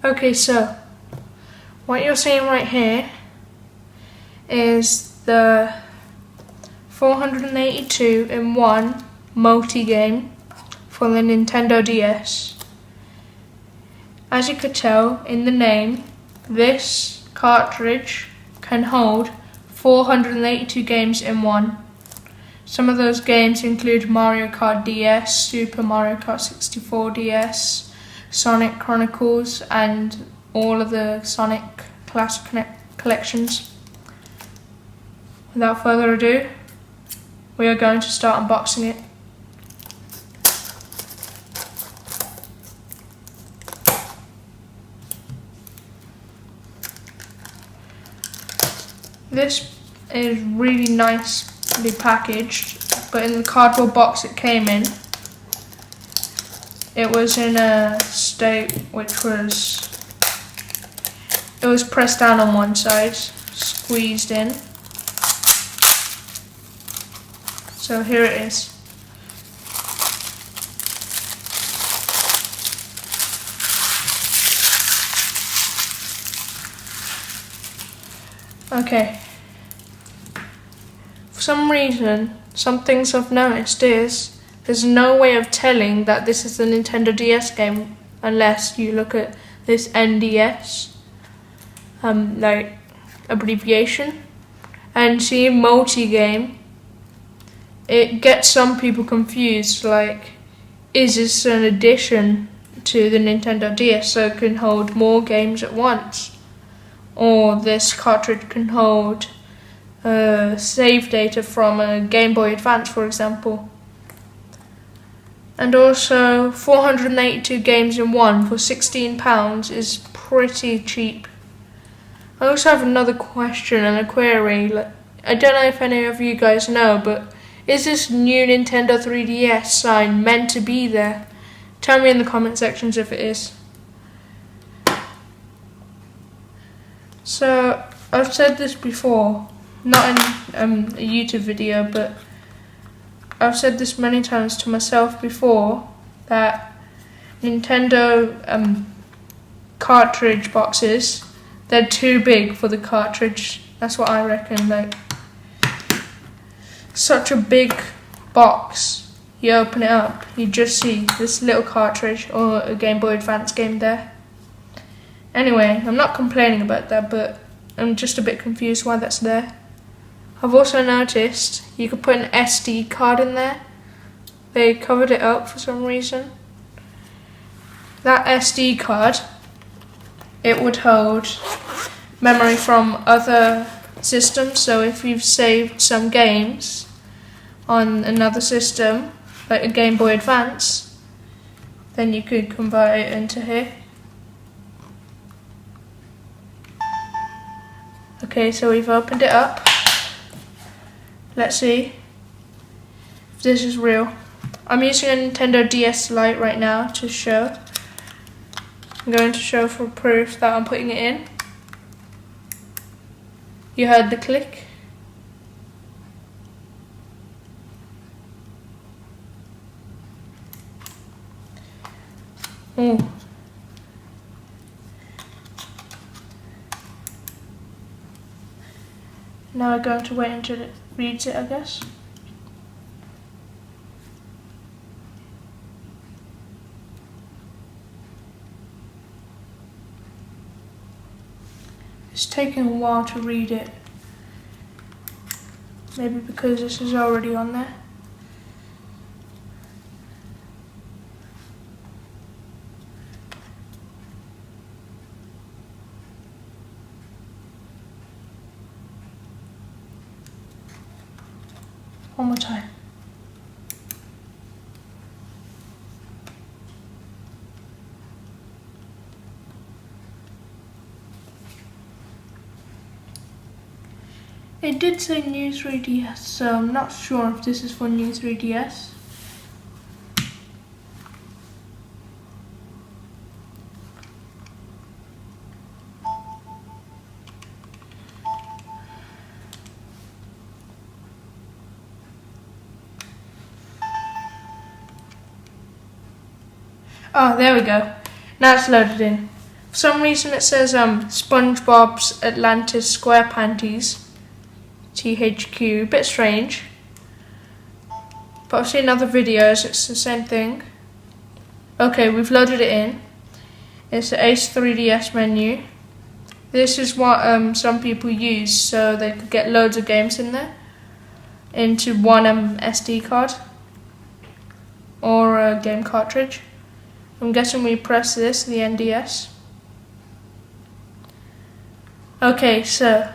Okay, so what you're seeing right here is the 482 in 1 multi-game for the Nintendo DS. As you could tell in the name, this cartridge can hold 482 games in one. Some of those games include Mario Kart DS, Super Mario Kart 64 DS, Sonic Chronicles, and all of the Sonic Classic collections. Without further ado, we are going to start unboxing it. This is really nicely packaged, but in the cardboard box it came in, it was in a state which was, it was pressed down on one side, squeezed in. So here it is. Okay. For some reason, some things I've noticed is there's no way of telling that this is a Nintendo DS game unless you look at this NDS like abbreviation, and see multi-game. It gets some people confused, like, is this an addition to the Nintendo DS so it can hold more games at once? Or this cartridge can hold save data from a Game Boy Advance, for example. And also, 482 games in one for £16 is pretty cheap. I also have another question and a query. I don't know if any of you guys know, but is this new Nintendo 3DS sign meant to be there? Tell me in the comment sections if it is. So, I've said this before, not in a YouTube video, but I've said this many times to myself before, that Nintendo cartridge boxes, they're too big for the cartridge. That's what I reckon. Like, such a big box, you open it up, you just see this little cartridge or a Game Boy Advance game there. Anyway, I'm not complaining about that, but I'm just a bit confused why that's there. I've also noticed you could put an SD card in there. They covered it up for some reason. That SD card, it would hold memory from other systems, so if you've saved some games on another system, like a Game Boy Advance, then you could convert it into here. Okay, so we've opened it up. Let's see if this is real. I'm using a Nintendo DS Lite right now to show. I'm going to show for proof that I'm putting it in. You heard the click. Oh. Now I'm going to wait until it reads it, I guess. It's taking a while to read it. Maybe because this is already on there. One more time. It did say new 3DS, so I'm not sure if this is for new 3DS. Oh, there we go. Now it's loaded in. For some reason it says SpongeBob's Atlantis SquarePanties THQ, a bit strange. But I've seen other videos, it's the same thing. Okay, we've loaded it in. It's the Ace 3DS menu. This is what some people use so they could get loads of games in there into one SD card or a game cartridge. I'm guessing we press this, the NDS. Okay, so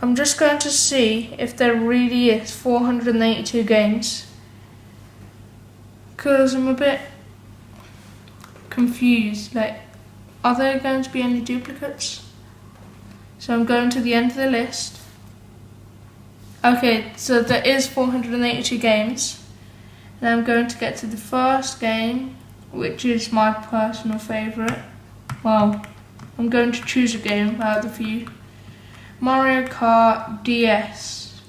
I'm just going to see if there really is 482 games, because I'm a bit confused, like, are there going to be any duplicates? So I'm going to the end of the list. Okay, so there is 482 games, and I'm going to get to the first game, which is my personal favourite. Well, I'm going to choose a game out of the few. Mario Kart DS.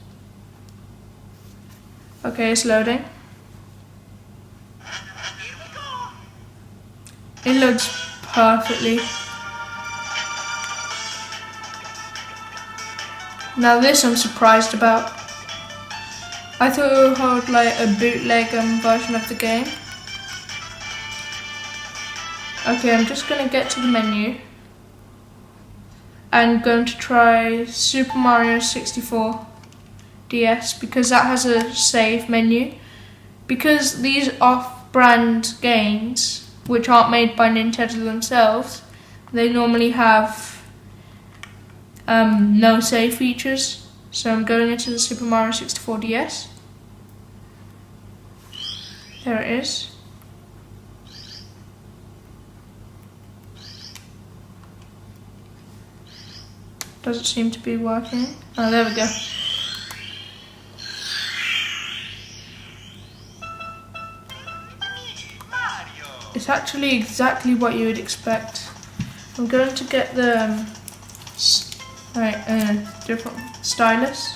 Okay, it's loading. It loads perfectly. Now this I'm surprised about. I thought it would hold like a bootleg version of the game. Okay, I'm just going to get to the menu. I'm going to try Super Mario 64 DS because that has a save menu. Because these off-brand games, which aren't made by Nintendo themselves, they normally have no save features. So I'm going into the Super Mario 64 DS. There it is. Doesn't seem to be working. Oh, there we go. It's actually exactly what you would expect. I'm going to get the different stylus.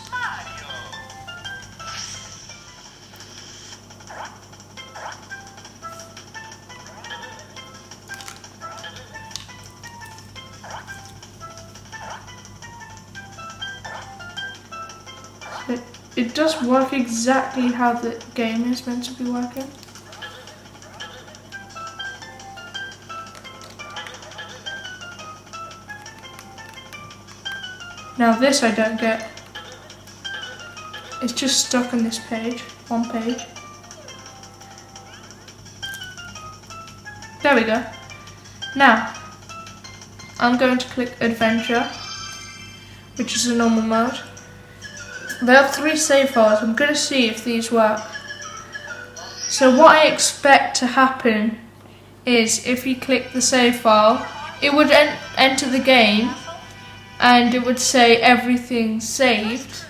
It does work exactly how the game is meant to be working. Now this I don't get. It's just stuck on this page, one page. There we go. Now, I'm going to click Adventure, which is a normal mode. There are 3 save files. I'm going to see if these work. So what I expect to happen is if you click the save file, it would enter the game and it would say everything's saved.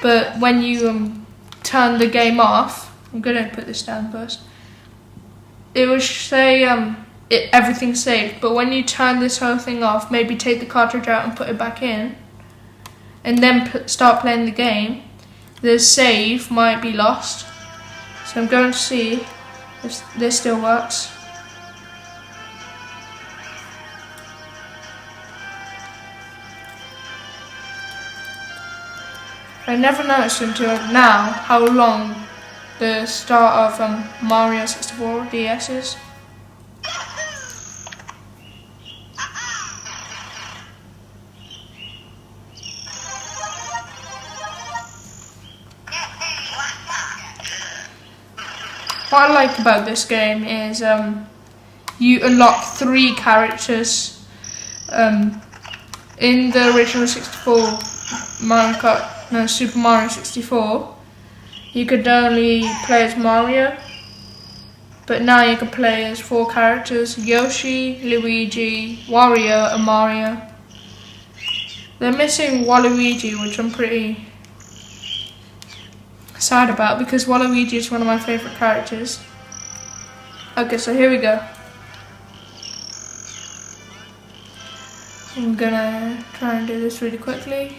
But when you turn the game off, I'm going to put this down first. It will say everything's saved, but when you turn this whole thing off, maybe take the cartridge out and put it back in, and then start playing the game, the save might be lost. So I'm going to see if this still works. I never noticed until now how long the start of Mario 64 DS is. What I like about this game is you unlock 3 characters. In the original 64 Super Mario 64, you could only play as Mario, but now you can play as 4 characters: Yoshi, Luigi, Wario and Mario. They're missing Waluigi, which I'm pretty sad about because Waluigi is one of my favourite characters. Okay, so here we go. I'm gonna try and do this really quickly.